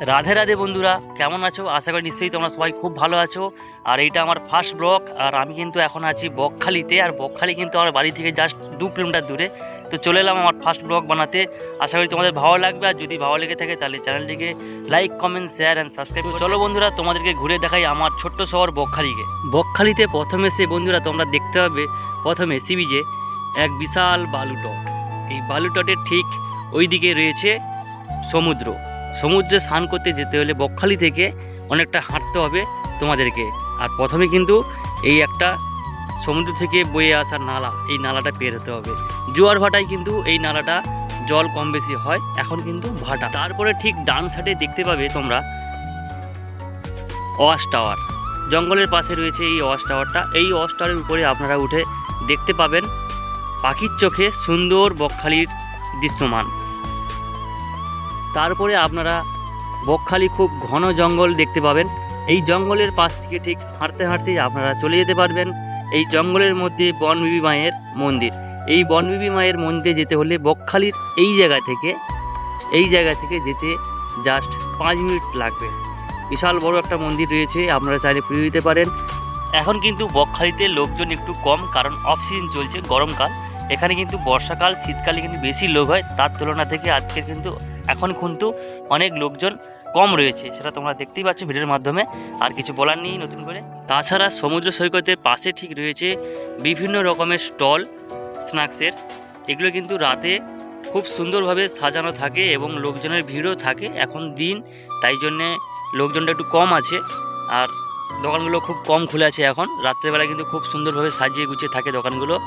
রাধে রাধে বন্ধুরা, কেমন আছো? আশা করি নিশ্চয়ই তোমরা সবাই খুব ভালো আছো। আর এইটা আমার ফার্স্ট ব্লগ। আর আমি কিন্তু এখন আছি বকখালিতে। আর বকখালি কিন্তু আমার বাড়ি থেকে জাস্ট 2 কিলোমিটার দূরে। তো চলে এলাম আমার ফার্স্ট ব্লগ বানাতে। আশা করি তোমাদের ভালো লাগবে। আর যদি ভালো লেগে থাকে তাহলে চ্যানেলটিকে like, comment, share and subscribe. চলো বন্ধুরা, তোমাদেরকে ঘুরে দেখাই আমার ছোট্ট শহর বকখালিকে। বকখালিতে প্রথমে সে বন্ধুরা তোমরা দেখতে হবে প্রথমে সি বিচে এক বিশাল বালুটট। এই বালুটটের ঠিক ওই দিকে রয়েছে সমুদ্র। সমুদ্রে স্নান করতে যেতে হলে বকখালি থেকে অনেকটা হাঁটতে হবে তোমাদেরকে। আর প্রথমে কিন্তু এই একটা সমুদ্র থেকে বয়ে আসা নালা, এই নালাটা পের হতে হবে। জোয়ার ভাটায় কিন্তু এই নালাটা জল কম বেশি হয়, এখন কিন্তু ভাটা। তারপরে ঠিক ডান সাইডে দেখতে পাবে তোমরা ওয়াচ টাওয়ার। জঙ্গলের পাশে রয়েছে এই ওয়াচ টাওয়ারটা। এই ওয়াচ টাওয়ারের উপরে আপনারা উঠে দেখতে পাবেন পাখির চোখে সুন্দর বকখালির দৃশ্যমান। তারপরে আপনারা বকখালি খুব ঘন জঙ্গল দেখতে পাবেন। এই জঙ্গলের পাশ থেকে ঠিক হাঁটতে হাঁটতে আপনারা চলে যেতে পারবেন এই জঙ্গলের মধ্যে বনবিবি মায়ের মন্দির। এই বনবিবি মায়ের মন্দিরে যেতে হলে বকখালির এই জায়গা থেকে যেতে জাস্ট 5 মিনিট লাগবে। বিশাল বড় একটা মন্দির রয়েছে, আপনারা চাইলে পুজো দিতে পারেন। এখন কিন্তু বকখালিতে লোকজন একটু কম, কারণ অফ সিজন চলছে, গরমকাল। এখানে কিন্তু বর্ষাকাল, শীতকালে কিন্তু বেশি লোক হয়। তার তুলনা থেকে আজকে কিন্তু এখন কিন্তু অনেক লোকজন কম রয়েছে, সেটা তোমরা দেখতেই পাচ্ছ ভিডিওর মাধ্যমে। আর কিছু বলার নেই নতুন করে। তাছাড়া সমুদ্র সৈকতের পাশে ঠিক রয়েছে বিভিন্ন রকমের স্টল স্ন্যাক্সের। এগুলো কিন্তু রাতে খুব সুন্দরভাবে সাজানো থাকে এবং লোকজনের ভিড়ও থাকে। এখন দিন, তাই জন্যে লোকজনটা একটু কম আছে। আর দোকানগুলো খুব কম খুলে আছে এখন। রাত্রেবেলা কিন্তু খুব সুন্দরভাবে সাজিয়ে গুছিয়ে থাকে দোকানগুলো।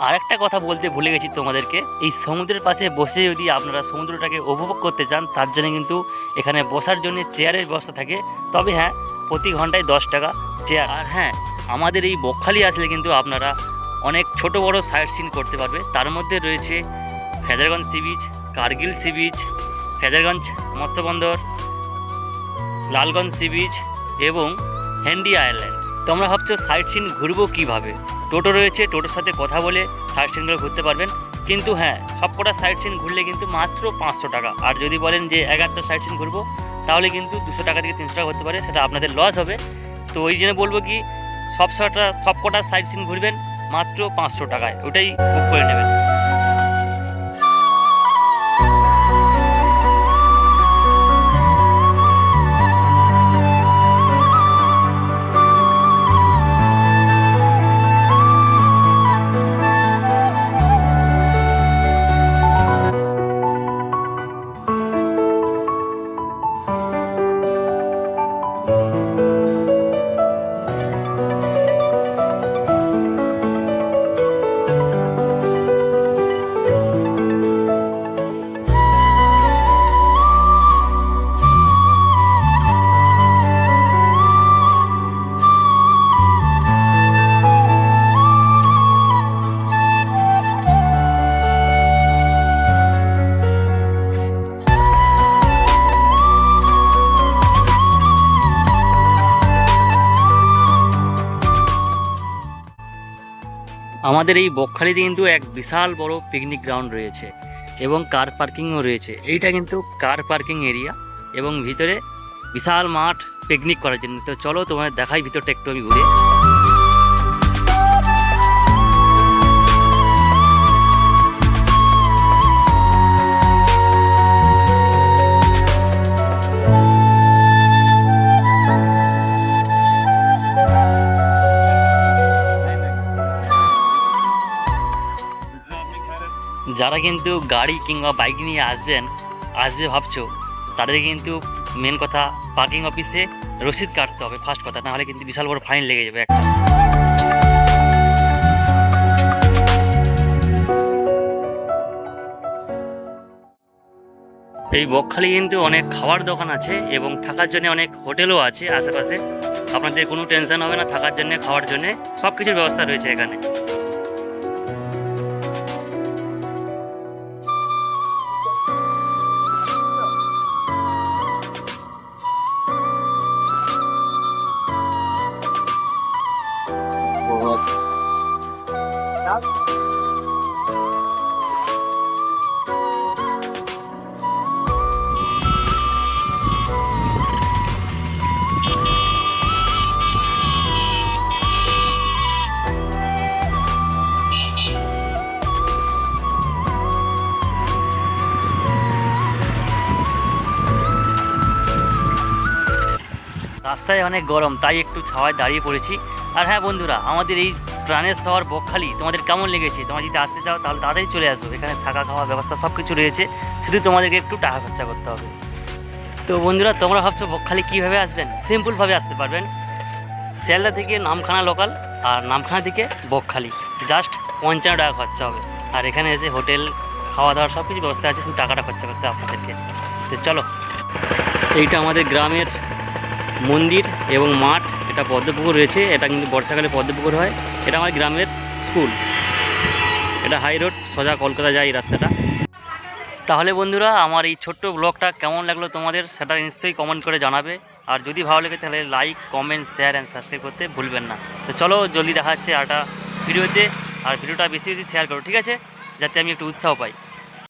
আর একটা কথা বলতে ভুলে গেছি তোমাদেরকে, এই সমুদ্রের পাশে বসে যদি আপনারা সমুদ্রটাকে উপভোগ করতে চান, তার জন্য কিন্তু এখানে বসার জন্য চেয়ারের ব্যবস্থা থাকে। তবে হ্যাঁ, প্রতি ঘন্টায় 10 টাকা চেয়ার। আর হ্যাঁ, আমাদের এই বকখালি আসলে কিন্তু আপনারা অনেক ছোট বড় সাইট সিন করতে পারবে। তার মধ্যে রয়েছে Fraserganj sea beach, Kargil sea beach, Fraserganj মৎস্য বন্দর, লালগঞ্জ সি বিচ এবং হেন্ডি আইল্যান্ড। তোমরা ভাবছো সাইট সিন ঘুরবো কীভাবে? টোটো রয়েছে, টোটোর সাথে কথা বলে সাইট সিনগুলো ঘুরতে পারবেন। কিন্তু হ্যাঁ, সবকটা সাইট সিন ঘুরলে কিন্তু মাত্র 500 টাকা। আর যদি বলেন যে 11টা সাইট সিন ঘুরবো, তাহলে কিন্তু 200 টাকা থেকে 300 টাকা হতে পারে, সেটা আপনাদের লস হবে। তো ওই জন্য বলবো কি, সবকটা সাইট সিন ঘুরবেন মাত্র 500 টাকায়, ওটাই বুক করে নেবেন। আমাদের এই বকখালিতে কিন্তু এক বিশাল বড় পিকনিক গ্রাউন্ড রয়েছে এবং কার পার্কিংও রয়েছে। এইটা কিন্তু কার পার্কিং এরিয়া এবং ভিতরে বিশাল মাঠ পিকনিক করার জন্য। তো চলো তোমাদের দেখাই ভিতরটা একটু আমি ঘুরে। যারা কিন্তু গাড়ি কিংবা বাইক নিয়ে আসবে ভাবছো, তাদের কিন্তু মেন কথা পার্কিং অফিসে রসিদ কাটতে হবে ফার্স্ট কথা, না হলে কিন্তু বিশাল বড় ফাইন লেগে যাবে একটা। এই বকখালি কিন্তু অনেক খাবার দোকান আছে এবং থাকার জন্য অনেক হোটেলও আছে আশেপাশে। আপনাদের কোনো টেনশন হবে না, থাকার জন্য খাওয়ার জন্য সব কিছুর ব্যবস্থা রয়েছে এখানে। রাস্তায় অনেক গরম, তাই একটু ছাওয়ায় দাঁড়িয়ে পড়েছি। আর হ্যাঁ বন্ধুরা, আমাদের এই প্রাণের শহর বকখালি তোমাদের কেমন লেগেছে? তোমরা যদি আসতে চাও তাহলে তাড়াতাড়ি চলে আসো, এখানে থাকা খাওয়া ব্যবস্থা সব কিছু রয়েছে, শুধু তোমাদেরকে একটু টাকা খরচা করতে হবে। তো বন্ধুরা, তোমরা ভাবছো বকখালি কীভাবে আসবেন? সিম্পলভাবে আসতে পারবেন। শিয়ালদা থেকে নামখানা লোকাল, আর নামখানা থেকে বকখালি, জাস্ট 55 টাকা খরচা হবে। আর এখানে এসে হোটেল, খাওয়া দাওয়ার সব কিছু ব্যবস্থা আছে, শুধু টাকাটা খরচা করতে হবে আপনাদেরকে। তো চলো, এইটা আমাদের গ্রামের মন্দির এবং মাঠ, এটা পদ্মপুকুর রয়েছে, এটা কিন্তু বর্ষাকালে পদ্মপুকুর হয়। এটা আমার গ্রামের স্কুল, এটা হাই রোড, সোজা কলকাতা যায় এই রাস্তাটা। তাহলে বন্ধুরা, আমার এই ছোট্ট ব্লগটা কেমন লাগলো তোমাদের, সেটা নিশ্চয়ই কমেন্ট করে জানাবে। আর যদি ভালো লাগে তাহলে like, comment, share and subscribe করতে ভুলবেন না। তো চলো, জলদি দেখা হচ্ছে একটা ভিডিওতে। আর ভিডিওটা বেশি বেশি শেয়ার করো, ঠিক আছে, যাতে আমি একটু উৎসাহ পাই।